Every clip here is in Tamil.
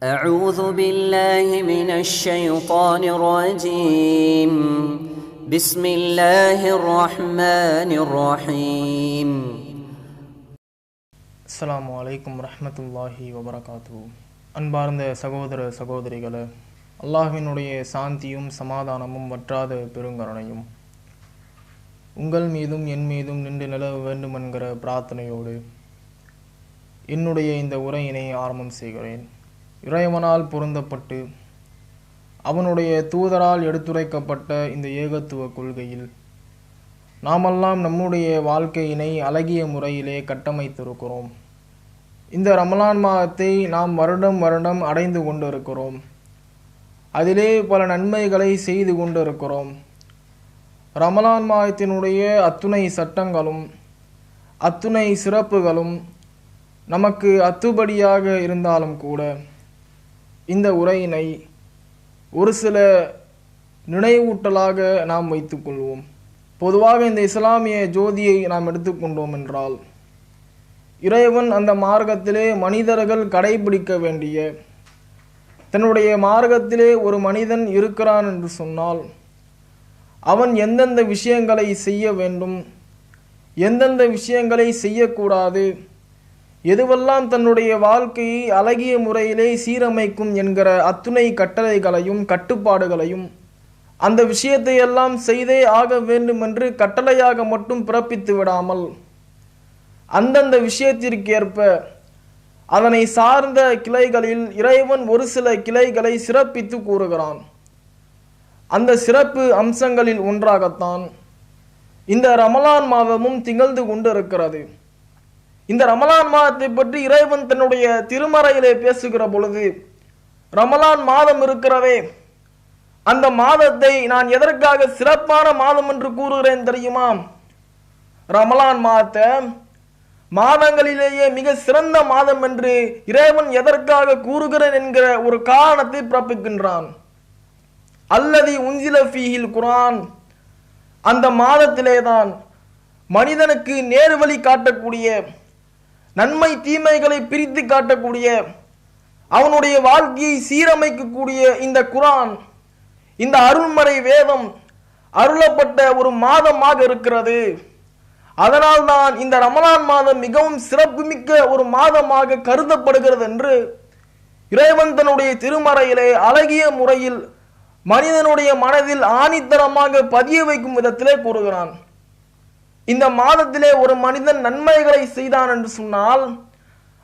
أعوذ بالله من الشيطان الرجيم بسم الله الرحمن الرحيم அஸ்ஸலாமு அலைக்கும் வரஹ்மத்துல்லாஹி வபரகாத்துஹு. அன்பார்ந்த சகோதர சகோதரிகளே, அல்லாஹ்வினுடைய சாந்தியும் சமாதானமும் வற்றாத பெருங்கருணையும் உங்கள் மீதும் என் மீதும் நின்று நிலவ வேண்டும் என்கிற பிரார்த்தனையோடு என்னுடைய இந்த உரையினை ஆரம்பம் செய்கிறேன். இறைவனால் பொருந்தப்பட்டு அவனுடைய தூதரால் எடுத்துரைக்கப்பட்ட இந்த ஏகத்துவ கொள்கையில் நாமெல்லாம் நம்முடைய வாழ்க்கையினை அழகிய முறையிலே கட்டமைத்திருக்கிறோம். இந்த ரமலான் மாதத்தை நாம் வருடம் வருடம் அடைந்து கொண்டிருக்கிறோம். அதிலே பல நன்மைகளை செய்து கொண்டிருக்கிறோம். ரமலான் மாதத்தினுடைய அத்துணை சட்டங்களும் அத்துணை சிறப்புகளும் நமக்கு அத்துபடியாக இருந்தாலும் கூட இந்த உரையினை ஒரு சில நினைவூட்டலாக நாம் வைத்துக்கொள்வோம். பொதுவாக இந்த இஸ்லாமிய ஜோதியை நாம் எடுத்துக்கொண்டோம் என்றால், இறைவன் அந்த மார்க்கத்திலே மனிதர்கள் கடைபிடிக்க வேண்டிய, தன்னுடைய மார்க்கத்திலே ஒரு மனிதன் இருக்கிறான் என்று சொன்னால் அவன் எந்தெந்த விஷயங்களை செய்ய வேண்டும், எந்தெந்த விஷயங்களை செய்யக்கூடாது, எதுவெல்லாம் தன்னுடைய வாழ்க்கையை அழகிய முறையிலே சீரமைக்கும் என்கிற அத்துணை கட்டளைகளையும் கட்டுப்பாடுகளையும் அந்த விஷயத்தை எல்லாம் செய்தே ஆக வேண்டும் என்று கட்டளையாக மட்டும் பிறப்பித்து விடாமல், அந்தந்த விஷயத்திற்கேற்ப அதனை சார்ந்த கிளைகளில் இறைவன் ஒரு சில கிளைகளை சிறப்பித்து கூறுகிறான். அந்த சிறப்பு அம்சங்களில் ஒன்றாகத்தான் இந்த ரமலான் மாதமும் திகழ்ந்து கொண்டிருக்கிறது. இந்த ரமலான் மாதத்தை பற்றி இறைவன் தன்னுடைய திருமறையிலே பேசுகிற பொழுது, ரமலான் மாதம் இருக்கிறதே, அந்த மாதத்தை நான் எதற்காக சிறப்பான மாதம் என்று கூறுகிறேன் தெரியுமா? ரமலான் மாதத்தை மாதங்களிலேயே மிக சிறந்த மாதம் என்று இறைவன் எதற்காக கூறுகிறேன் என்கிற ஒரு காரணத்தை பிறப்பிக்கின்றான். அல்லதி உன்சில ஃபீஹில் குர்ஆன், அந்த மாதத்திலேதான் மனிதனுக்கு நேர்வழி காட்டக்கூடிய, நன்மை தீமைகளை பிரித்து காட்டக்கூடிய, அவனுடைய வாழ்க்கையை சீரமைக்கக்கூடிய இந்த குர்ஆன், இந்த அருள்மறை வேதம் அருளப்பட்ட ஒரு மாதமாக இருக்கிறது. அதனால்தான் இந்த ரமலான் மாதம் மிகவும் சிறப்புமிக்க ஒரு மாதமாக கருதப்படுகிறது என்று இறைவன் தன்னுடைய திருமறையிலே அழகிய முறையில் மனிதனுடைய மனதில் ஆணித்தரமாக பதிய வைக்கும் விதத்திலே கூறுகிறான். இந்த மாதத்திலே ஒரு மனிதன் நன்மைகளை செய்தான் என்று சொன்னால்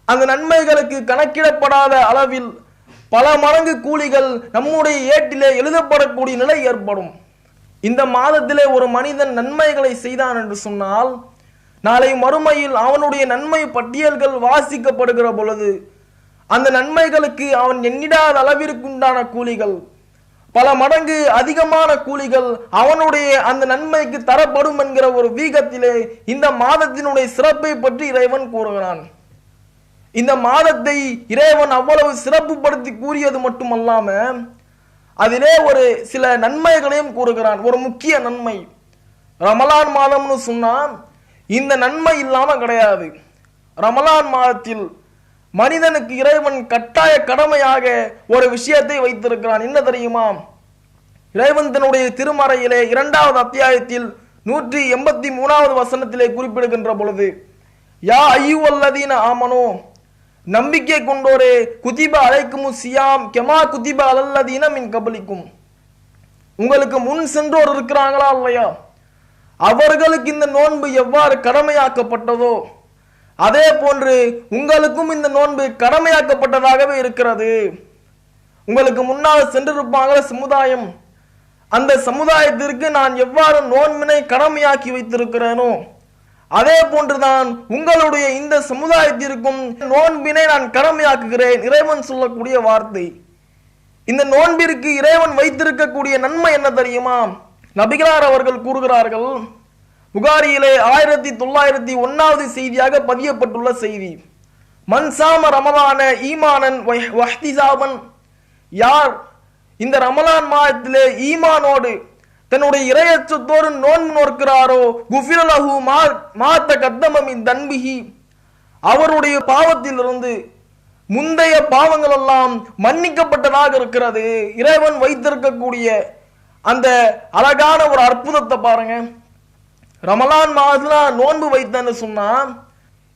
அந்த நன்மைகளுக்கு கணக்கிடப்படாத அளவில் பல மடங்கு கூலிகள் நம்முடைய ஏட்டிலே எழுதப்படக்கூடிய நிலை ஏற்படும். இந்த மாதத்திலே ஒரு மனிதன் நன்மைகளை செய்தான் என்று சொன்னால் நாளை மறுமையில் அவனுடைய நன்மை பட்டியல்கள் வாசிக்கப்படுகிற பொழுது அந்த நன்மைகளுக்கு அவன் எண்ணிடாத அளவிற்கு உண்டான கூலிகள், பல மடங்கு அதிகமான கூலிகள் அவனுடைய அந்த நன்மைக்கு தரப்படும் என்கிற ஒரு வீகத்திலே இந்த மாதத்தினுடைய சிறப்பை பற்றி இறைவன் கூறுகிறான். இந்த மாதத்தை இறைவன் அவ்வளவு சிறப்புப்படுத்தி கூறியது மட்டுமல்லாம அதிலே ஒரு சில நன்மைகளையும் கூறுகிறான். ஒரு முக்கிய நன்மை, ரமலான் மாதம்னு சொன்னா இந்த நன்மை இல்லாம கிடையாது. ரமலான் மாதத்தில் மனிதனுக்கு இறைவன் கட்டாய கடமையாக ஒரு விஷயத்தை வைத்திருக்கிறான். என்ன தெரியுமா? இறைவன் தன்னுடைய திருமறையிலே 2வது அத்தியாயத்தில் 183வது வசனத்திலே குறிப்பிடுகின்ற பொழுது, யா அய்யுஹல்லதீன ஆமனூ, நம்பிக்கை கொண்டோரே, குதிப அலைக்குமு சியாம் கமா குதிப அலல்லதீன மின் கபலிக்கும், உங்களுக்கு முன் சென்றோர் இருக்கிறாங்களா இல்லையா, அவர்களுக்கு இந்த நோன்பு எவ்வாறு கடமையாக்கப்பட்டதோ அதே போன்று உங்களுக்கும் இந்த நோன்பு கடமையாக்கப்பட்டதாகவே இருக்கிறது. உங்களுக்கு முன்னால் சென்றிருப்பாங்கள சமுதாயம், அந்த சமுதாயத்திற்கு நான் எவ்வாறு நோன்பினை கடமையாக்கி வைத்திருக்கிறேனோ அதே போன்றுதான் உங்களுடைய இந்த சமுதாயத்திற்கும் நோன்பினை நான் கடமையாக்குகிறேன். இறைவன் சொல்லக்கூடிய வார்த்தை. இந்த நோன்பிற்கு இறைவன் வைத்திருக்கக்கூடிய நன்மை என்ன தெரியுமா? நபிகளார் அவர்கள் கூறுகிறார்கள், புகாரியிலே 1901வது செய்தியாக பதியப்பட்டுள்ள செய்தி, மன்சாம ரமலான ஈமானன் வஹ்திசாபன், யார் இந்த ரமலான் மாதத்திலே ஈமானோடு தன்னுடைய இறையச்சத்தோடு நோன்பு நோக்கிறாரோ, குஃபிரலஹு மாத்த கத்தமமின் தன்பிஹி, அவருடைய பாவத்திலிருந்து முந்தைய பாவங்கள் எல்லாம் மன்னிக்கப்பட்டதாக இருக்கிறது. இறைவன் வைத்திருக்கக்கூடிய அந்த அழகான ஒரு அற்புதத்தை பாருங்க. ரமலான் மாதத்துல நோன்பு வைத்தேன்னு சொன்னா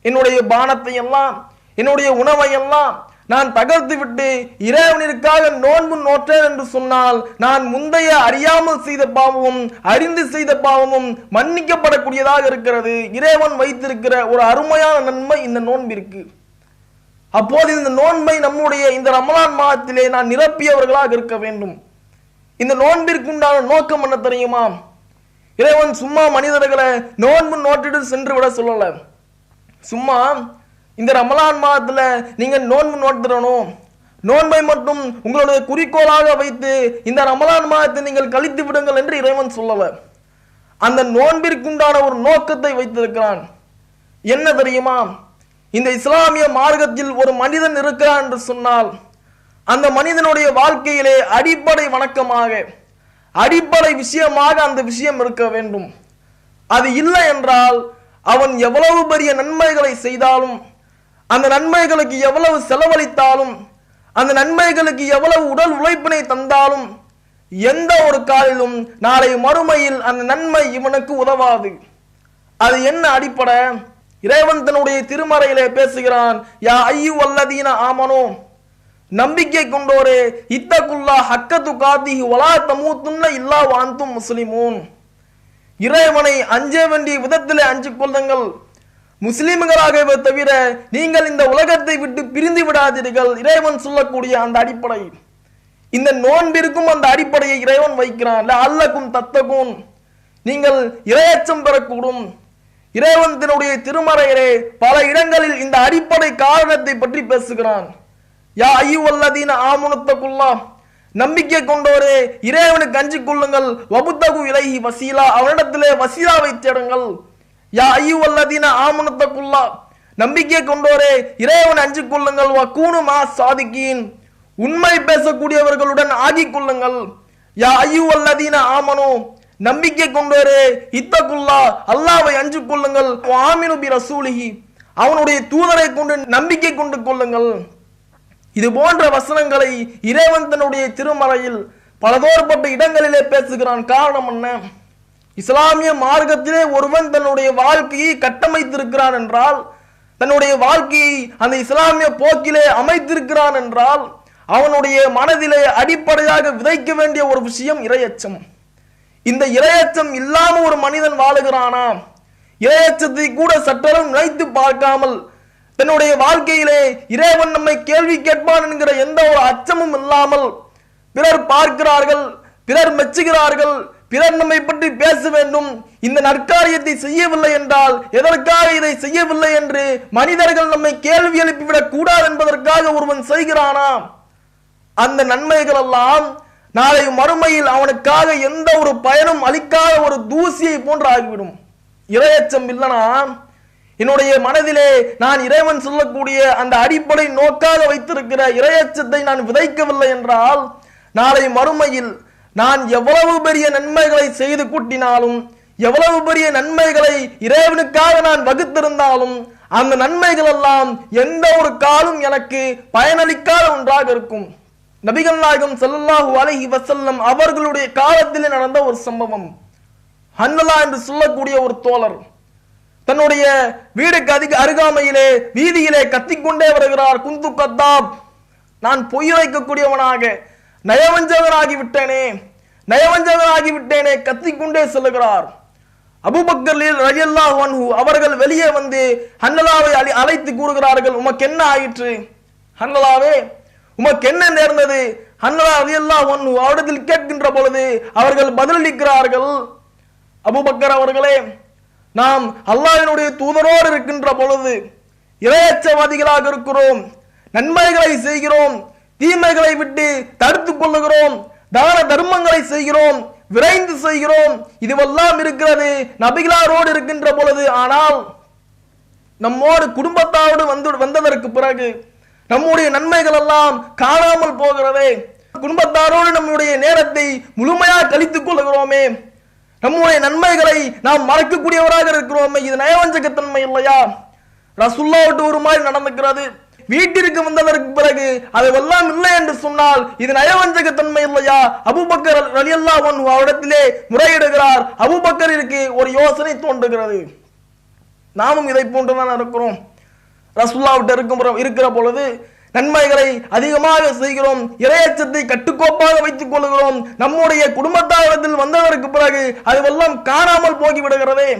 என்னுடைய பானத்தை எல்லாம் என்னுடைய உணவை எல்லாம் நான் தகர்த்து விட்டு இறைவனிற்காக நோன்பு நோற்றேன் என்று சொன்னால் நான் முந்தைய அறியாமல் செய்த பாவமும் அறிந்து செய்த பாவமும் மன்னிக்கப்படக்கூடியதாக இருக்கிறது. இறைவன் வைத்திருக்கிற ஒரு அருமையான நன்மை இந்த நோன்பிற்கு. அப்போது இந்த நோன்பை நம்முடைய இந்த ரமலான் மாதத்திலே நான் நிரப்பியவர்களாக இருக்க வேண்டும். இந்த நோன்பிற்குண்டான நோக்கம் என்ன தெரியுமா? இறைவன் சும்மா மனிதர்களை நோன்பு நோட்டிட்டு சென்று விட சொல்லல. சும்மா இந்த ரமலான் மாதத்துல நீங்க நோன்பு நோட்டுறணும், நோன்பை மட்டும் உங்களுடைய குறிக்கோளாக வைத்து இந்த ரமலான் மாதத்தை நீங்கள் கழித்து விடுங்கள் என்று இறைவன் சொல்லல. அந்த நோன்பிற்குண்டான ஒரு நோக்கத்தை வைத்திருக்கிறான். என்ன தெரியுமா? இந்த இஸ்லாமிய மார்க்கத்தில் ஒரு மனிதன் இருக்கிறான் என்று சொன்னால் அந்த மனிதனுடைய வாழ்க்கையிலே அடிப்படை வணக்கமாக அடிப்படை விஷயமாக அந்த விஷயம் இருக்க வேண்டும். அது இல்லை என்றால் அவன் எவ்வளவு பெரிய நன்மைகளை செய்தாலும், அந்த நன்மைகளுக்கு எவ்வளவு செலவழித்தாலும், அந்த நன்மைகளுக்கு எவ்வளவு உடல் உழைப்பினை தந்தாலும் எந்த ஒரு காலிலும் நாளை மறுமையில் அந்த நன்மை இவனுக்கு உதவாது. அது என்ன அடிப்படை? இறைவன் தன்னுடைய திருமறையிலே பேசுகிறான். யா அய்யுஹல்லதீன ஆமனூ, நம்பிக்கை கொண்டோரே, இத்தகுல்லா ஹக்க துகாத்திஹி வலா தமூதுன்ன இல்லா வ அன்தும் முஸ்லிமூன். இறைவனை அஞ்ச வேண்டிய விதத்திலே அஞ்சு கொள்ளுங்கள், முஸ்லிம்களாகவே தவிர நீங்கள் இந்த உலகத்தை விட்டு பிரிந்து விடாதீர்கள். இறைவன் சொல்லக்கூடிய அந்த அடிப்படை, இந்த நோன்பிற்கும் அந்த அடிப்படையை இறைவன் வைக்கிறான். அல்லக்கும் தத்தகும், நீங்கள் இறையச்சம் பெறக்கூடும். இறைவன் தன்னுடைய திருமறையிலே பல இடங்களில் இந்த அடிப்படை காரணத்தை பற்றி பேசுகிறான். யா அய்யுஹல்லதீன ஆமனுத்தகுல்லா, நம்பிக்கை கொண்டோரே இறைவனுக்கு அஞ்சிக் கொள்ளுங்கள். வபுத்தகு இலைஹி வசீலா, அவனிடத்திலே வசீலாவை தேடுங்கள். யா அய்யுஹல்லதீன ஆமனுத்தகுல்லா, நம்பிக்கை கொண்டோரே இறைவன் அஞ்சிக் கொள்ளுங்கள். வகூனு மா சாதிகீன், உண்மை பேசக்கூடியவர்களுடன் ஆகிக் கொள்ளுங்கள். யா அய்யுஹல்லதீன ஆமனு, நம்பிக்கை கொண்டோரே இத்தகுல்லா, அல்லாஹ்வை அஞ்சிக் கொள்ளுங்கள். ஆமினு பி ரசூலிஹி, அவனுடைய தூதரை கொண்டு நம்பிக்கை கொண்டு கொள்ளுங்கள். இது போன்ற வசனங்களை இறைவன் தன்னுடைய திருமறையில் பலதோற்பட்ட இடங்களிலே பேசுகிறான். காரணம் என்ன? இஸ்லாமிய மார்க்கத்திலே ஒருவன் தன்னுடைய வாழ்க்கையை கட்டமைத்திருக்கிறான் என்றால், தன்னுடைய வாழ்க்கையை அந்த இஸ்லாமிய போக்கிலே அமைத்திருக்கிறான் என்றால், அவனுடைய மனதிலே அடிப்படையாக விதைக்க வேண்டிய ஒரு விஷயம் இறையச்சம். இந்த இறையச்சம் இல்லாம ஒரு மனிதன் வாழுகிறானா? இறையச்சத்தை கூட சற்றளவு நினைத்து பார்க்காமல் தன்னுடைய வாழ்க்கையிலே இறைவன் நம்மை கேள்வி கேட்பான் என்கிற எந்த ஒரு அச்சமும் இல்லாமல் பிறர் பார்க்கிறார்கள், பிறர் மெச்சுகிறார்கள், பிறர் நம்மை பற்றி பேச வேண்டும், இந்த நற்காரியத்தை செய்யவில்லை என்றால் எதற்காக இதை செய்யவில்லை என்று மனிதர்கள் நம்மை கேள்வி எழுப்பிவிடக் கூடாது என்பதற்காக ஒருவன் செய்கிறானா? அந்த நன்மைகள் எல்லாம் நாளை மறுமையில் அவனுக்காக எந்த ஒரு பயனும் அளிக்காத ஒரு தூசியை போன்று ஆகிவிடும். இறையச்சம் இல்லனா என்னுடைய மனதிலே நான் இறைவன் சொல்லக்கூடிய அந்த அடிப்படை நோக்காக வைத்திருக்கிற இறையச்சத்தை நான் விதைக்கவில்லை என்றால் நாளை மறுமையில் நான் எவ்வளவு பெரிய நன்மைகளை செய்து கூட்டினாலும், எவ்வளவு பெரிய நன்மைகளை இறைவனுக்காக நான் வகுத்திருந்தாலும் அந்த நன்மைகள் எல்லாம் எந்த ஒரு காலும் எனக்கு பயனளிக்காத ஒன்றாக இருக்கும். நபிகள் நாயகம் ஸல்லல்லாஹு அலைஹி வஸல்லம் அவர்களுடைய காலத்தில் நடந்த ஒரு சம்பவம். ஹன்லலா என்று சொல்லக்கூடிய ஒரு தோழர் தன்னுடைய வீடுக்கு அருகாமையிலே வீதியிலே கத்திக்கொண்டே வருகிறார். குந்து கத்தாப், நான் பொய் வைக்கக்கூடியவனாக நயவஞ்சகனாகி விட்டேனே கத்திக்கொண்டே செல்லுகிறார். அபூபக்கர் ரலியல்லாஹு அன்ஹு அவர்கள் வெளியே வந்து ஹன்லலாவை அழைத்து கூறுகிறார்கள், உமக்கு என்ன ஆயிற்று? ஹன்லலாவே, உமக்கு என்ன நேர்ந்தது? ஹன்லலா ரலியல்லாஹு அன்ஹு அவரிடத்தில் கேட்கின்ற பொழுது அவர்கள் பதிலளிக்கிறார்கள், அபூபக்கர் அவர்களே, நாம் அல்லாஹ்வினுடைய தூதரோடு இருக்கின்ற பொழுது இறையச்சவாதிகளாக இருக்கிறோம், நன்மைகளை செய்கிறோம், தீமைகளை விட்டு தடுத்துக் கொள்ளுகிறோம், தான தர்மங்களை செய்கிறோம், விரைந்து செய்கிறோம், இதுவெல்லாம் இருக்கிறது நபிகளாரோடு இருக்கின்ற பொழுது. ஆனால் நம்மோடு குடும்பத்தாரோடு வந்ததற்கு பிறகு நம்முடைய நன்மைகள் எல்லாம் காணாமல் போகிறதே. குடும்பத்தாரோடு நம்முடைய நேரத்தை முழுமையாக கழித்துக் கொள்கிறோமே, நம்முடைய நன்மைகளை நாம் மறக்கக்கூடியவராக இருக்கிறோமே, இது நயவஞ்சகத்தன்மை இல்லையா? ரசூலுல்லாஹ் ஒரு மாதிரி நடந்துக்கிறது, வீட்டிற்கு வந்ததற்கு பிறகு அதுவெல்லாம் இல்லை என்று சொன்னால் இது நயவஞ்சக தன்மை இல்லையா? அபூபக்கர் ரலியல்லாஹு அன்ஹு அவரிடத்திலே முறையிடுகிறார். அபூபக்கருக்கு ஒரு யோசனை தோன்றுகிறது. நாமும் இதை போன்றுதான் இருக்கிறோம். ரசூலுல்லாஹ்விட்ட இருக்கிற பொழுது நன்மைகளை அதிகமாக செய்கிறோம், இறையச்சத்தை கட்டுக்கோப்பாக வைத்துக் கொள்கிறோம். நம்முடைய குடும்பத்தாரிடத்தில் வந்ததற்கு பிறகு அதுவெல்லாம் காணாமல் போகிவிடுகிறதே.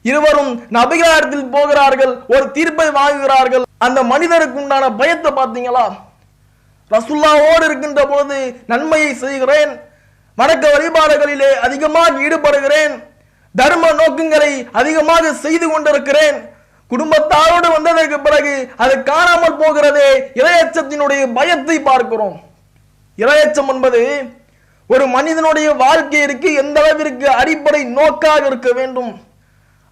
இருவரும் நபிகளாரிடத்தில் போகிறார்கள், ஒரு தீர்ப்பை வாங்குகிறார்கள். அந்த மனிதருக்கு உண்டான பயத்தை பார்த்தீங்களா? ரசூலுல்லாஹ்வோடு இருக்கின்ற பொழுது நன்மையை செய்கிறேன், வணக்க வழிபாடுகளிலே அதிகமாக ஈடுபடுகிறேன், தர்ம நோக்கங்களை அதிகமாக செய்து கொண்டிருக்கிறேன். குடும்பத்தாரோடு வந்ததற்கு பிறகு அது காணாமல் போகிறதே. இறையச்சத்தினுடைய பயத்தை பார்க்கிறோம். இறையச்சம் என்பது ஒரு மனிதனுடைய வாழ்க்கையிற்கு எந்த அளவிற்கு அடிப்படை நோக்காக இருக்க வேண்டும்,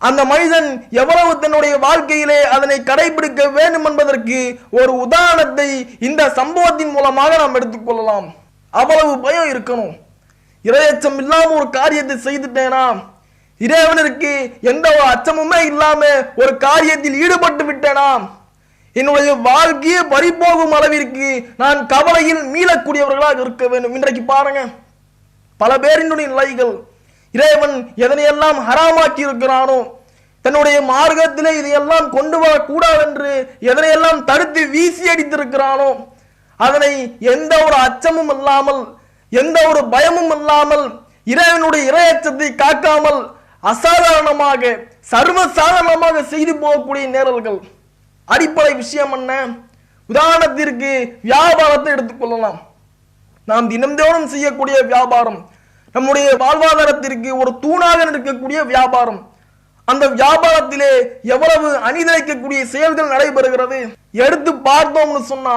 அந்த மனிதன் எவ்வளவு தன்னுடைய வாழ்க்கையிலே அதனை கடைபிடிக்க வேண்டும் என்பதற்கு ஒரு உதாரணத்தை இந்த சம்பவத்தின் மூலமாக நாம் எடுத்துக்கொள்ளலாம். அவ்வளவு பயம் இருக்கணும். இறையச்சம் இல்லாம ஒரு காரியத்தை செய்துட்டேனா, இறைவனுக்கு எந்த ஒரு அச்சமுமே இல்லாம ஒரு காரியத்தில் ஈடுபட்டு விட்டேனா, என்னுடைய வாழ்க்கையை பறிபோகும் அளவிற்கு நான் கவலையில் மீளக்கூடியவர்களாக இருக்க வேண்டும். இன்றைக்கு பாருங்க, பல பேரினுடைய நிலைகள், இறைவன் எதனையெல்லாம் ஹராமாக்கி இருக்கிறானோ, தன்னுடைய மார்க்கத்திலே இதையெல்லாம் கொண்டு வரக்கூடாது என்று எதனையெல்லாம் தடுத்து வீசி அடித்திருக்கிறானோ, அதனை எந்த ஒரு அச்சமும் இல்லாமல், எந்த ஒரு பயமும் இல்லாமல், இறைவனுடைய இறையச்சத்தை காக்காமல் அசாதாரணமாக சர்வசாதாரணமாக செய்து போகக்கூடிய நேரல்கள். அடிப்படை விஷயம் என்ன? உதாரணத்திற்கு வியாபாரத்தை எடுத்துக்கொள்ளலாம். நாம் தினந்தோறும் செய்யக்கூடிய வியாபாரம், நம்முடைய வாழ்வாதாரத்திற்கு ஒரு தூணாக இருக்கக்கூடிய வியாபாரம். அந்த வியாபாரத்திலே எவ்வளவு அநீதிக்கக்கூடிய செயல்கள் நடைபெறுகிறது எடுத்து பார்த்தோம்னு சொன்னா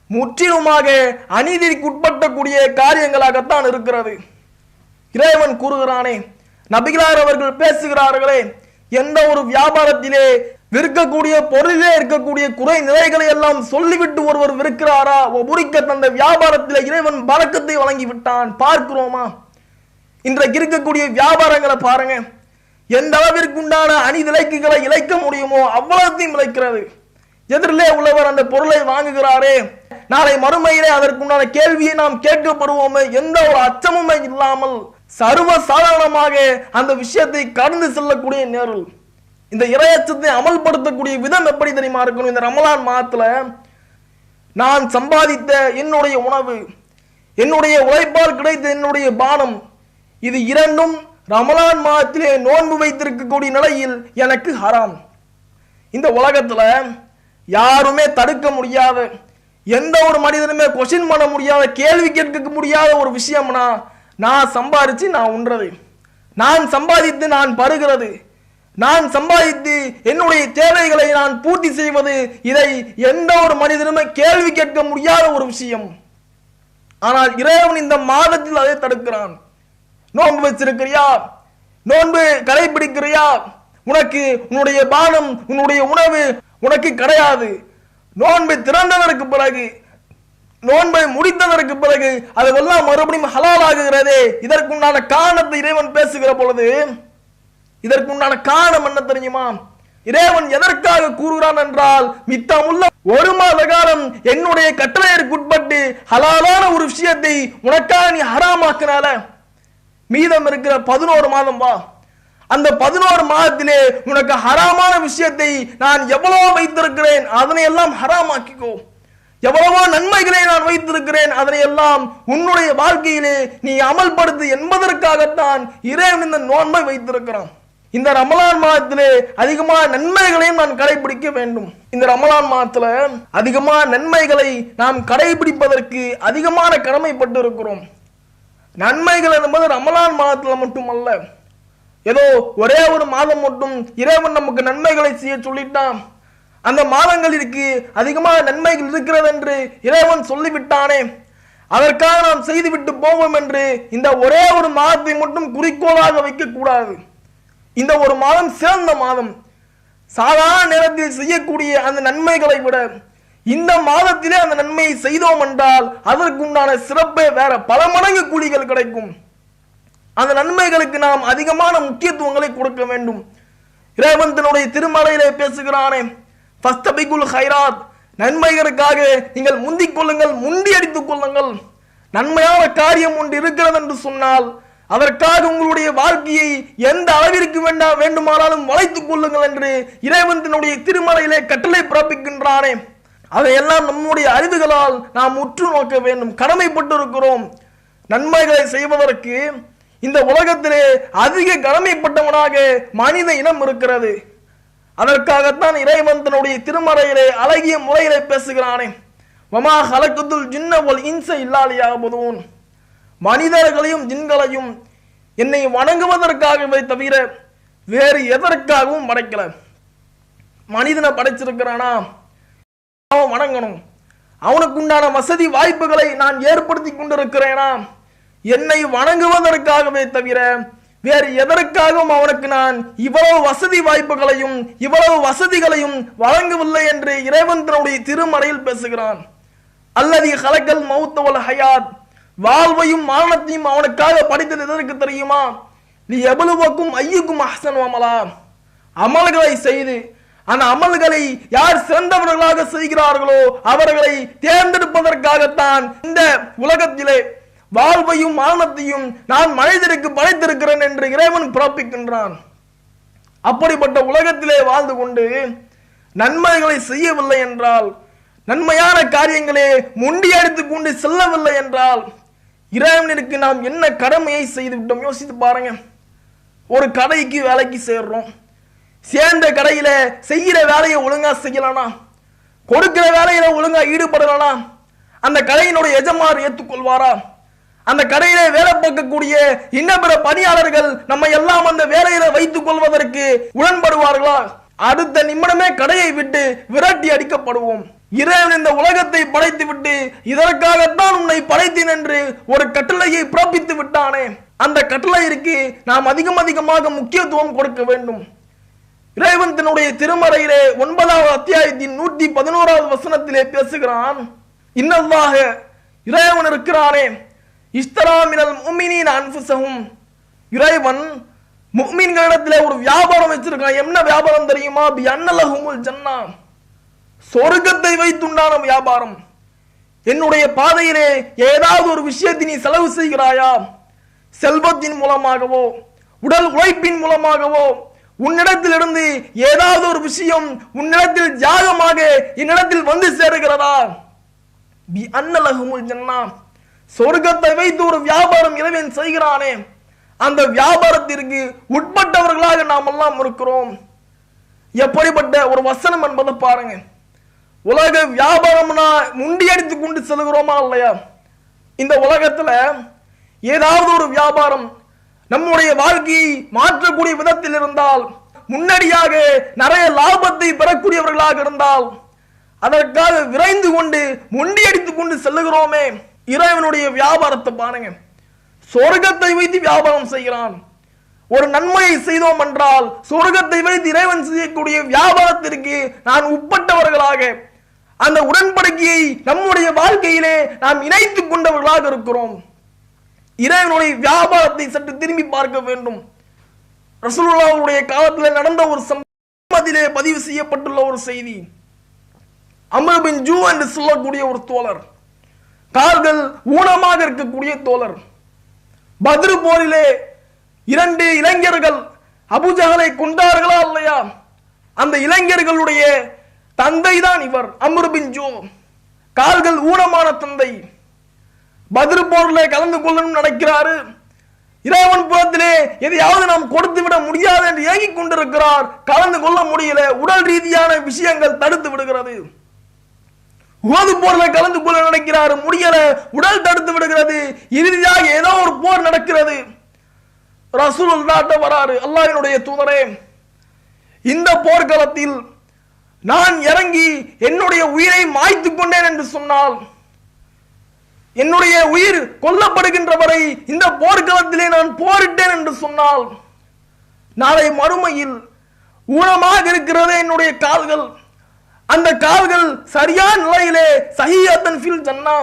முற்றிலுமாக அநீதிக்குட்பட்டக்கூடிய காரியங்களாகத்தான் இருக்கிறது. இறைவன் கூறுகிறானே, நபிகளார் அவர்கள் பேசுகிறார்களே, எந்த ஒரு வியாபாரத்திலே விற்கக்கூடிய பொருளிலே இருக்கக்கூடிய குறை நிலைகளை எல்லாம் சொல்லிவிட்டு ஒருவர் விற்கிறாரா, உரிக்க தந்த வியாபாரத்திலே இறைவன் பரக்கத்தை வழங்கி விட்டான். பார்க்கிறோமா? இன்றைக்கு இருக்கக்கூடிய வியாபாரங்களை பாருங்க, எந்த அளவிற்கு உண்டான அநீதிலைக்குகளை இழைக்க முடியுமோ அவ்வளத்தையும் இழைக்கிறது. எதிரிலே உள்ளவர் அந்த பொருளை வாங்குகிறாரே, நாளை மறுமையிலே அதற்குண்டான கேள்வியை நாம் கேட்கப்படுவோமே, எந்த ஒரு அச்சமுமே இல்லாமல் சர்வ சாதாரணமாக அந்த விஷயத்தை கடந்து செல்லக்கூடிய நேரில். இந்த இறையச்சத்தை அமல்படுத்தக்கூடிய விதம் எப்படி தெரியுமா இருக்கணும்? இந்த ரமலான் மாதத்துல நான் சம்பாதித்த என்னுடைய உணவு, என்னுடைய உழைப்பால் கிடைத்த என்னுடைய பானம், இது இரண்டும் ரமலான் மாதத்திலே நோன்பு வைத்திருக்கக்கூடிய நிலையில் எனக்கு ஹராம். இந்த உலகத்துல யாருமே தடுக்க முடியாத, எந்த ஒரு மனிதனுமே கொஸ்டின் பண்ண முடியாத, கேள்வி கேட்க முடியாத ஒரு விஷயம்னா, நான் சம்பாதிச்சு நான் உண்றது, நான் சம்பாதித்து நான் பருகிறது, நான் சம்பாதித்து என்னுடைய தேவைகளை நான் பூர்த்தி செய்வது, இதை எந்த ஒரு மனிதனுமே கேள்வி கேட்க முடியாத ஒரு விஷயம். ஆனால் இறைவன் இந்த மாதத்தில் அதை தடுக்கிறான். நோன்பு வச்சிருக்கிறியா, நோன்பு கடைபிடிக்கிறியா, உனக்கு உன்னுடைய பானம் உன்னுடைய உணவு உனக்கு கிடையாது. நோன்பை திறந்ததற்கு பிறகு, நோன்பை முடித்ததற்கு பிறகு அதெல்லாம் மறுபடியும் ஹலால் ஆகுகிறதே. இதற்குண்டான காரணத்தை இறைவன் பேசுகிற பொழுது, இதற்குண்டான காரணம் என்ன தெரியுமா? இறைவன் எதற்காக கூறுகிறான் என்றால், மித்தமுள்ள ஒரு மாத காலம் என்னுடைய கட்டளையிற்குட்பட்டு ஹலாலான ஒரு விஷயத்தை உனக்காக நீ ஹராமாக்கினால, மீதம் இருக்கிற 11 மாதம் வா, அந்த 11 மாதத்திலே உனக்கு ஹராமான விஷயத்தை நான் எவ்வளவோ வைத்திருக்கிறேன், அதனை எல்லாம் ஹராமாக்கிக்கோ. எவ்வளவோ நன்மைகளை நான் வைத்திருக்கிறேன், அதனை எல்லாம் உன்னுடைய வாழ்க்கையிலே நீ அமல்படுத்து என்பதற்காகத்தான் இறைவன் இந்த நோன்பை வைத்திருக்கிறான். இந்த ரமலான் மாதத்திலே அதிகமான நன்மைகளையும் நான் கடைபிடிக்க வேண்டும். இந்த ரமலான் மாதத்துல அதிகமான நன்மைகளை நாம் கடைபிடிப்பதற்கு அதிகமான கடமைப்பட்டு இருக்கிறோம். நன்மைகள் என்பது ரமலான் மாதத்துல மட்டுமல்ல, ஏதோ ஒரே ஒரு மாதம் மட்டும் இறைவன் நமக்கு நன்மைகளை செய்ய சொல்லிட்டான், அந்த மாதங்களிற்கு அதிகமான நன்மைகள் இருக்கிறது என்று இறைவன் சொல்லிவிட்டானே, அதற்காக நாம் செய்துவிட்டு போவோம் என்று இந்த ஒரே ஒரு மாதத்தை மட்டும் குறிக்கோளாக வைக்க கூடாது. இந்த ஒரு மாதம் சிறந்த மாதம். சாதாரண நேரத்தில் செய்யக்கூடிய அந்த நன்மைகளை விட இந்த மாதத்திலே அந்த நன்மையை செய்தோம் என்றால் அதற்குண்டான சிறப்பே வேற, பல மடங்கு கூலிகள் கிடைக்கும். அந்த நன்மைகளுக்கு நாம் அதிகமான முக்கியத்துவங்களை கொடுக்க வேண்டும். இறைவன் தன்னுடைய திருமலையிலே பேசுகிறானே, ஃபஸ்தபிகுல் ஹைராத், நன்மைகளுக்காக நீங்கள் முந்திக் கொள்ளுங்கள், முண்டி அடித்துக் கொள்ளுங்கள். நன்மையான காரியம் ஒன்று இருக்கிறது என்று சொன்னால் அதற்காக உங்களுடைய வாழ்க்கையை எந்த அளவிற்கு வேண்டுமானாலும் வளைத்துக் கொள்ளுங்கள் என்று இறைவன் தன்னுடைய திருமறையிலே கட்டளை பிறப்பிக்கின்றானே, அதையெல்லாம் நம்முடைய அறிவுகளால் நாம் உற்று நோக்க வேண்டும், கடமைப்பட்டிருக்கிறோம். நன்மைகளை செய்வதற்கு இந்த உலகத்திலே அதிக கடமைப்பட்டவனாக மனித இனம் இருக்கிறது. அதற்காகத்தான் இறைவன் தன்னுடைய திருமறையிலே அழகிய முறையிலே பேசுகிறானே, வமா ஹலக்கத்துல் ஜின்ன வல் இன்ஸ இல்லா லியஅபுதூன், மனிதர்களையும் ஜின்களையும் என்னை வணங்குவதற்காகவே தவிர வேறு எதற்காகவும் படைக்கல. மனிதனை படைச்சிருக்கிறானா அவன் வணங்கணும். அவனுக்கு உண்டான வசதி வாய்ப்புகளை நான் ஏற்படுத்தி கொண்டிருக்கிறேனா என்னை வணங்குவதற்காகவே தவிர வேறு எதற்காகவும் அவனுக்கு நான் இவ்வளவு வசதி வாய்ப்புகளையும் இவ்வளவு வசதிகளையும் வழங்கவில்லை என்று இறைவன் தன்னுடைய திருமறையில் பேசுகிறான். அல்லதி ஹலக்கல் மௌத்த வல் ஹயாத், வாழ்வையும் மரணத்தையும் அவனுக்காக படித்தது எதற்கு தெரியுமா? நீ எவ்வளவுக்கும் ஐயுக்கும் அஹ்சன் அமலா, அமல்களை செய்து அந்த அமல்களை யார் சிறந்தவர்களாக செய்கிறார்களோ அவர்களை தேர்ந்தெடுப்பதற்காகத்தான் இந்த உலகத்திலே வாழ்வையும் மரணத்தையும் நான் மனிதருக்கு படைத்திருக்கிறேன் என்று இறைவன் பிறப்பிக்கின்றான். அப்படிப்பட்ட உலகத்திலே வாழ்ந்து கொண்டு நன்மைகளை செய்யவில்லை என்றால், நன்மையான காரியங்களே முண்டி அடித்துக் கொண்டு செல்லவில்லை என்றால் இறைவனுக்கு நாம் என்ன கடமையை செய்து விட்டோம்? யோசித்து பாருங்க. ஒரு கடைக்கு வேலைக்கு சேர்றோம். சேர்ந்த கடையில செய்யற வேலையை ஒழுங்கா செய்யலானா, கொடுக்கிற வேலையில ஒழுங்கா ஈடுபடலானா அந்த கடையினுடைய எஜமானர் ஏற்றுக்கொள்வாரா? அந்த கடையில வேலை பார்க்கக்கூடிய இன்ன பிற பணியாளர்கள் நம்ம எல்லாம் அந்த வேலையில வைத்துக் கொள்வதற்கு உடன்படுவார்களா? அடுத்த நிமிடமே கடையை விட்டு விரட்டி அடிக்கப்படுவோம். இறைவன் இந்த உலகத்தை படைத்து விட்டு இதற்காகத்தான் உன்னை படைத்தேன் என்று ஒரு கட்டளையை பிறப்பித்து விட்டானே, அந்த கட்டளைக்கு நாம் அதிகமாக முக்கியத்துவம் கொடுக்க வேண்டும். இறைவன் தன்னுடைய திருமறையிலே 9வது அத்தியாயத்தின் 111வது வசனத்திலே பேசுகிறான். இன்னல்லாஹ, இறைவன் இருக்கிறானே, இஸ்தரா மினல் முஃமினீன அன்ஃபுஸஹும், இறைவன் முஃமின்களிடத்திலே ஒரு வியாபாரம் வச்சிருக்கான். என்ன வியாபாரம் தெரியுமா? பி அன்னலஹுமுல் ஜன்னா, சொர்க்கத்தை வைத்துண்டான வியாபாரம். என்னுடைய பாதையிலே ஏதாவது ஒரு விஷயத்தை நீ செலவு செய்கிறாயா? செல்வத்தின் மூலமாகவோ உடல் உழைப்பின் மூலமாகவோ உன்னிடத்திலிருந்து ஏதாவது ஒரு விஷயம் உன்னிடத்தில் தியாகமாக என்னிடத்தில் வந்து சேருகிறதா? பி அன்னலஹுமுல் ஜன்னா, சொர்க்கத்தை வைத்து ஒரு வியாபாரம் இறைவன் செய்கிறானே, அந்த வியாபாரத்திற்கு உட்பட்டவர்களாக நாம் எல்லாம் இருக்கிறோம். எப்படிப்பட்ட ஒரு வசனம் என்பதை பாருங்க. உலக வியாபாரம்னா முண்டி அடித்துக் கொண்டு செல்கிறோமா இல்லையா? இந்த உலகத்துல ஏதாவது ஒரு வியாபாரம் நம்முடைய வாழ்க்கையை மாற்றக்கூடிய விதத்தில் இருந்தால், முன்னடியாக நிறைய லாபத்தை பெறக்கூடியவர்களாக இருந்தால் அதற்காக விரைந்து கொண்டு முண்டி அடித்துக் கொண்டு செல்லுகிறோமே. இறைவனுடைய வியாபாரத்தை பாருங்க. சொர்க்கத்தை வைத்து வியாபாரம் செய்கிறான். ஒரு நன்மையை செய்தோம் என்றால் சொர்க்கத்தை வைத்து இறைவன் செய்யக்கூடிய வியாபாரத்திற்கு நான் உட்பட்டவர்களாக அந்த உடன்படிக்கையை நம்முடைய வாழ்க்கையிலே நாம் இணைத்துக் கொண்டவர்களாக இருக்கிறோம். இறைவனுடைய வியாபாரத்தை சற்று திரும்பி பார்க்க வேண்டும். ரசூலுல்லாஹ்வுடைய காலத்தில் நடந்த ஒரு சம்பவத்திலே பதிவு செய்யப்பட்டுள்ள ஒரு செய்தி. அம்ர் பின் ஜூ என்று சொல்லக்கூடிய ஒரு தோழர், கால்கள் ஊனமாக இருக்கக்கூடிய தோழர், பத்ர் போரிலே 2 இளைஞர்கள் அபூஜஹலை கொண்டார்களா இல்லையா? அந்த இளைஞர்களுடைய தந்தை தான் இவர், அம்ர் பின் ஜூ. கால்கள் ஊனமான தந்தை பத்ர் போரிலே கலந்து கொள்ளணும் நினைக்கிறாரு. இறைவன் புறத்திலே எதையாவது நாம் கொடுத்து விட முடியாது என்று ஏங்கிக் கொண்டிருக்கிறார். கலந்து கொள்ள முடியல, உடல் ரீதியான விஷயங்கள் தடுத்து விடுகிறது. உஹது போர்ல கலந்து கொள்ள நினைக்கிறார், முடியல, உடல் தடுத்து விடுகிறது. இறுதியாக ஏதோ ஒரு போர் நடக்கிறது. ரசூலுல்லாஹ் வராரு, அல்லாஹ்வினுடைய தூதரே, இந்த போர்க்களத்தில் நான் இறங்கி என்னுடைய உயிரை மாய்த்து கொண்டேன் என்று சொன்னால், என்னுடைய உயிர் கொல்லப்படுகின்ற வரை இந்த போர்க்களத்திலே நான் போரிட்டேன் என்று சொன்னால், நாளை மறுமையில் ஊனமாக இருக்கிறதே என்னுடைய கால்கள், அந்த கால்கள் சரியான நிலையிலே சஹீஹத்தன் ஃபில் ஜன்னா,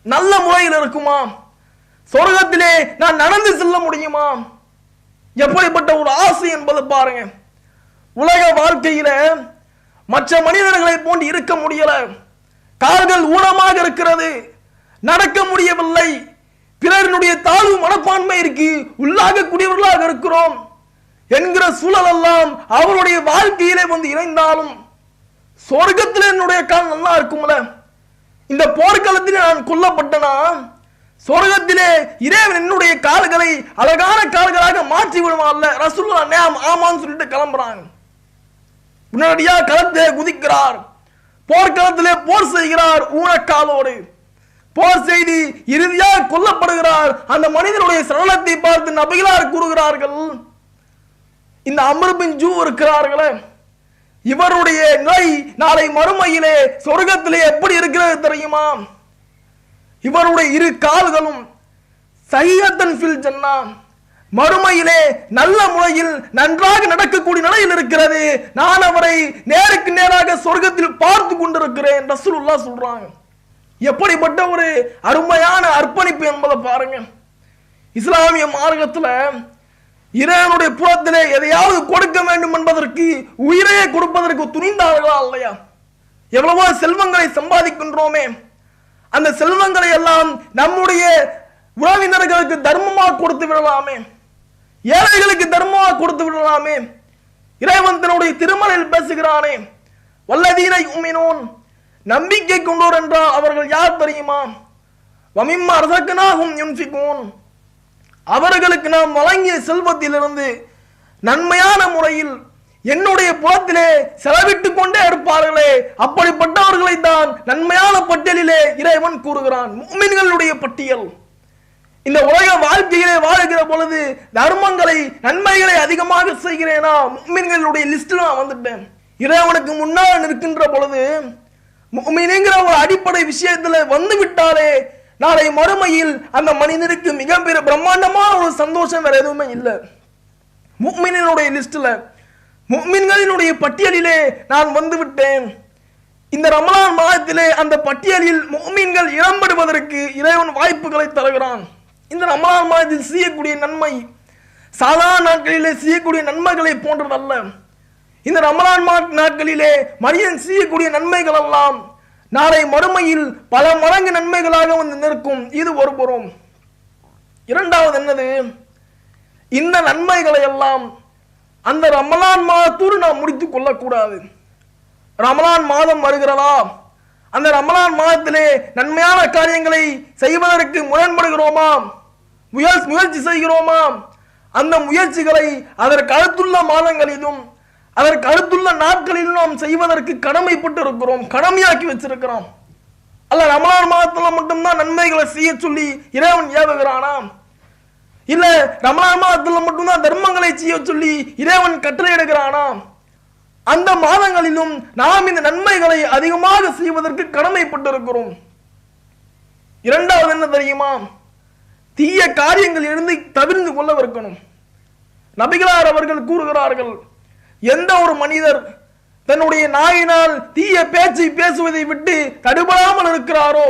நல்ல முறையில் இருக்குமா? சொர்க்கத்திலே நான் நடந்து செல்ல முடியுமா? எப்படிப்பட்ட ஒரு ஆசை என்பதை பாருங்க. உலக வாழ்க்கையில மற்ற மனிதர்களை போன்று இருக்க முடியல, கால்கள் ஊனமாக இருக்கிறது, நடக்க முடியவில்லை, பிறருடைய தாழ்வு மனப்பான்மை இருக்கு, உள்ளாகக்கூடியவர்களாக இருக்கிறோம் என்கிற சூழல் எல்லாம் அவருடைய வாழ்க்கையிலே வந்து இணைந்தாலும் சொர்க்கத்தில் என்னுடைய கால் நல்லா இருக்கும்ல, இந்த போர்க்களத்திலே நான் கொல்லப்பட்டனா சொர்க்கத்திலே இறைவன் என்னுடைய கால்களை அழகான கால்களாக மாற்றி விடுவான்ல. ரசூலுல்லாஹ் ஆமான்னு சொல்லிட்டு கிளம்புறாங்க. உடனடியா களத்திலே குதிக்கிறார், போர்க்களத்திலே போர் செய்கிறார் ஊனக்காலோடு. போர் செய்து இறுதியாக கொல்லப்படுகிறார். அந்த மனிதனுடைய சரணத்தை பார்த்து நபிகளார் கூறுகிறார்கள், இந்த அம்ர் பின் ஜூ இருக்கிறார்களே, இவருடைய நிலை நாளை மறுமையிலே சொர்க்கத்திலே எப்படி இருக்கிறது தெரியுமா? இவருடைய இரு கால்களும் சஹீஹத்தன் ஃபில் ஜன்னா, மறுமையிலே நல்ல முறையில் நன்றாக நடக்கக்கூடிய நிலையில் இருக்கிறது. நான் அவரை நேருக்கு நேராக சொர்க்கத்தில் பார்த்து கொண்டிருக்கிறேன் ரசூலுல்லாஹ் சொல்றாங்க. எப்படிப்பட்ட ஒரு அருமையான அர்ப்பணிப்பு என்பதை பாருங்க. இஸ்லாமிய மார்க்கத்துல இறைவனுடைய புறத்திலே எதையாவது கொடுக்க வேண்டும் என்பதற்கு உயிரையே கொடுப்பதற்கு துணிந்தார்களா இல்லையா? எவ்வளவோ செல்வங்களை சம்பாதிக்கின்றோமே, அந்த செல்வங்களை எல்லாம் நம்முடைய உறவினர்களுக்கு தர்மமாக கொடுத்து விடலாமே, ஏழைகளுக்கு தர்மமாக கொடுத்து விடலாமே. இறைவன் தன்னுடைய திருமறையில் பேசுகிறானே, வல்லதீன யுமினூன், நம்பிக்கை கொண்டோர் என்றால் அவர்கள் யார் தெரியுமா? வமிம்மா ரஸக்னாஹும் யுன்ஃபிகூன், அவர்களுக்கு நாம் வழங்கிய செல்வத்திலிருந்து நன்மையான முறையில் என்னுடைய புறத்திலே செலவிட்டுக் கொண்டே இருப்பார்களே, அப்படிப்பட்டவர்களை தான் நன்மையான பட்டியலிலே இறைவன் கூறுகிறான். முஃமின்களுடைய பட்டியல். இந்த உலக வாழ்க்கையிலே வாழுகிற பொழுது தர்மங்களை நன்மைகளை அதிகமாக செய்கிறேனா, முஃமின்களுடைய லிஸ்டில் நான் வந்துட்டேன். இறைவனுக்கு முன்னால் நிற்கின்ற பொழுது முஃமின்ங்கிற ஒரு அடிப்படை விஷயத்துல வந்து விட்டாலே நாளை மறுமையில் அந்த மனிதனுக்கு மிகப்பெரிய பிரம்மாண்டமான ஒரு சந்தோஷம் வேற எதுவுமே இல்லை. முஃமினினுடைய லிஸ்ட்ல, முஃமின்களினுடைய பட்டியலிலே நான் வந்து விட்டேன். இந்த ரமலான் மாதத்திலே அந்த பட்டியலில் முஃமின்கள் இடம்பெறுவதற்கு இறைவன் வாய்ப்புகளை தருகிறான். இந்த ரமலான் மாதத்தில் செய்யக்கூடிய நன்மை சாதாரண நாட்களிலே செய்யக்கூடிய நன்மைகளை போன்றதல்ல. இந்த ரமலான் நாட்களிலே மனிதன் செய்யக்கூடிய நன்மைகள் எல்லாம் நாளை மறுமையில் பல மடங்கு நன்மைகளாக வந்து நிற்கும். இது ஒரு புறம். இரண்டாவது என்னது, இந்த நன்மைகளை எல்லாம் அந்த ரமலான் மாதத்தோடு நாம் முடித்துக் கொள்ளக்கூடாது. ரமலான் மாதம் வருகிறதா, அந்த ரமலான் மாதத்திலே நன்மையான காரியங்களை செய்வதற்கு முரண்படுகிறோமா, முயற்சி செய்கிறோமா? அந்த முயற்சிகளை அதற்கு அடுத்துள்ள மாதங்களிலும் அதற்கு அடுத்துள்ள நாட்களிலும் நாம் செய்வதற்கு கடமைப்பட்டு இருக்கிறோம், கடமையாக்கி வச்சிருக்கிறோம். அல்ல ரமலான் மாதத்துல மட்டும்தான் நன்மைகளை செய்ய சொல்லி இறைவன் ஏவுகிறானா? இல்ல ரமலான் மாதத்துல மட்டும்தான் தர்மங்களை செய்ய சொல்லி இறைவன் கட்டளையிடுகிறானா? அந்த மாதங்களிலும் நாம் இந்த நன்மைகளை அதிகமாக செய்வதற்கு கடமைப்பட்டு இருக்கிறோம். இரண்டாவது என்ன தெரியுமா? தீய காரியங்கள் இருந்து தவிர்த்து கொள்ளவிருக்கணும். நபிகளார் அவர்கள் கூறுகிறார்கள், எந்த ஒரு மனிதர் தன்னுடைய நாயினால் தீய பேச்சை பேசுவதை விட்டு தடுபடாமல் இருக்கிறாரோ,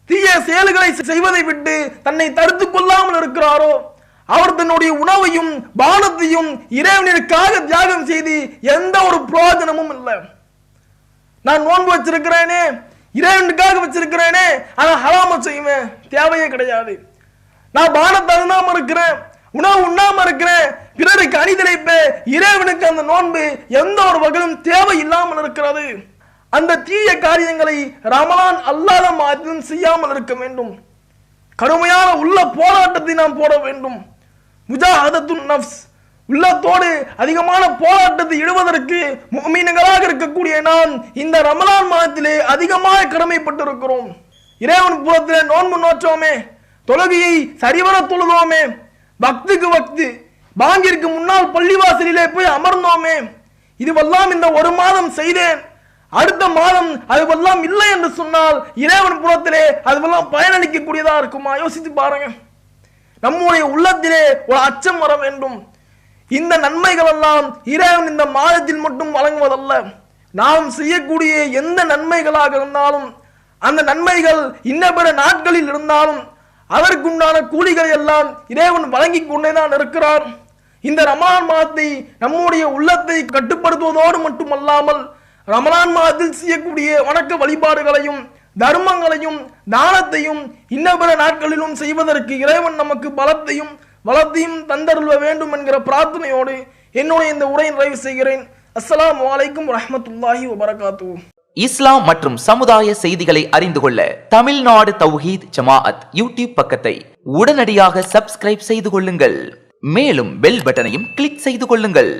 தீய செயல்களை செய்வதை விட்டு தன்னை தடுத்துக் கொள்ளாமல் இருக்கிறாரோ, அவர் தன்னுடைய உணவையும் பானத்தையும் இறைவனுக்காக தியாகம் செய்து எந்த ஒரு பிரயோஜனமும் இல்லை. நான் நோன்பு வச்சிருக்கிறேனே, இறைவனுக்காக வச்சிருக்கிறேனே, ஆனா ஹராம செய்வேன், தேவையே கிடையாது. நான் பானத்தை அருந்தாம இருக்கிறேன், உணவு உண்ணாம இருக்கிறேன், பிறருக்கு அணிதிரைப்ப, இறைவனுக்கு அந்த நோன்பு எந்த ஒரு வகையிலும் தேவை இல்லாமல் இருக்கிறது. அந்த தீய காரியங்களை ரமலான் அல்லாத மாதத்திலும் செய்யாமல் இருக்க வேண்டும். கடுமையான உள்ள போராட்டத்தை நாம் போட வேண்டும். முஜாஹதத்துன் நஃப்ஸ், உள்ளத்தோடு அதிகமான போராட்டத்தை இடுவதற்கு முஃமின்களாக இருக்கக்கூடிய நாம் இந்த ரமலான் மாதத்திலே அதிகமாக கடமைப்பட்டிருக்கிறோம். இறைவன் புறத்திலே நோன்பு நோற்றோமே, தொழுகையை சரிவர தொழுதோமே, பக்துக்கு வக்து பாங்கிற்கு முன்னால் பள்ளிவாசலிலே போய் அமர்ந்தோமே, இதுவெல்லாம் இந்த ஒரு மாதம் செய்தேன், அடுத்த மாதம் அதுவெல்லாம் இல்லை என்று சொன்னால் இறைவன் புறத்திலே அதுவெல்லாம் பயனளிக்க கூடியதா இருக்குமா? யோசித்து பாருங்க. நம்முடைய உள்ளத்திலே ஒரு அச்சம் வர வேண்டும். இந்த நன்மைகள் எல்லாம் இறைவன் இந்த மாதத்தில் மட்டும் வழங்குவதல்ல. நாம் செய்யக்கூடிய எந்த நன்மைகளாக இருந்தாலும், அந்த நன்மைகள் இன்ன பிற நாட்களில் இருந்தாலும் அதற்குண்டான கூலிகளை எல்லாம் இறைவன் வழங்கி கொண்டேதான் இருக்கிறார். இந்த ரமலான் மாதத்தை நம்முடைய உள்ளத்தை கட்டுப்படுத்துவதோடு மட்டுமல்லாமல் ரமலான் மாதத்தில் செய்யக்கூடிய வணக்க வழிபாடுகளையும் தர்மங்களையும் தானத்தையும் இன்ன பிற நாட்களிலும் செய்வதற்கு இறைவன் நமக்கு பலத்தையும் வளத்தையும் தந்தருள வேண்டும் என்கிற பிரார்த்தனையோடு என்னுடைய இந்த உரையை நிறைவு செய்கிறேன். அஸ்ஸலாமு அலைக்கும் வரஹ்மத்துல்லாஹி வபரகாத்துஹு. இஸ்லாம் மற்றும் சமுதாய செய்திகளை அறிந்து கொள்ள தமிழ்நாடு தௌஹீத் ஜமாஅத் யூடியூப் பக்கத்தை உடனடியாக சப்ஸ்கிரைப் செய்து கொள்ளுங்கள். மேலும் பெல் பட்டனையும் கிளிக் செய்து கொள்ளுங்கள்.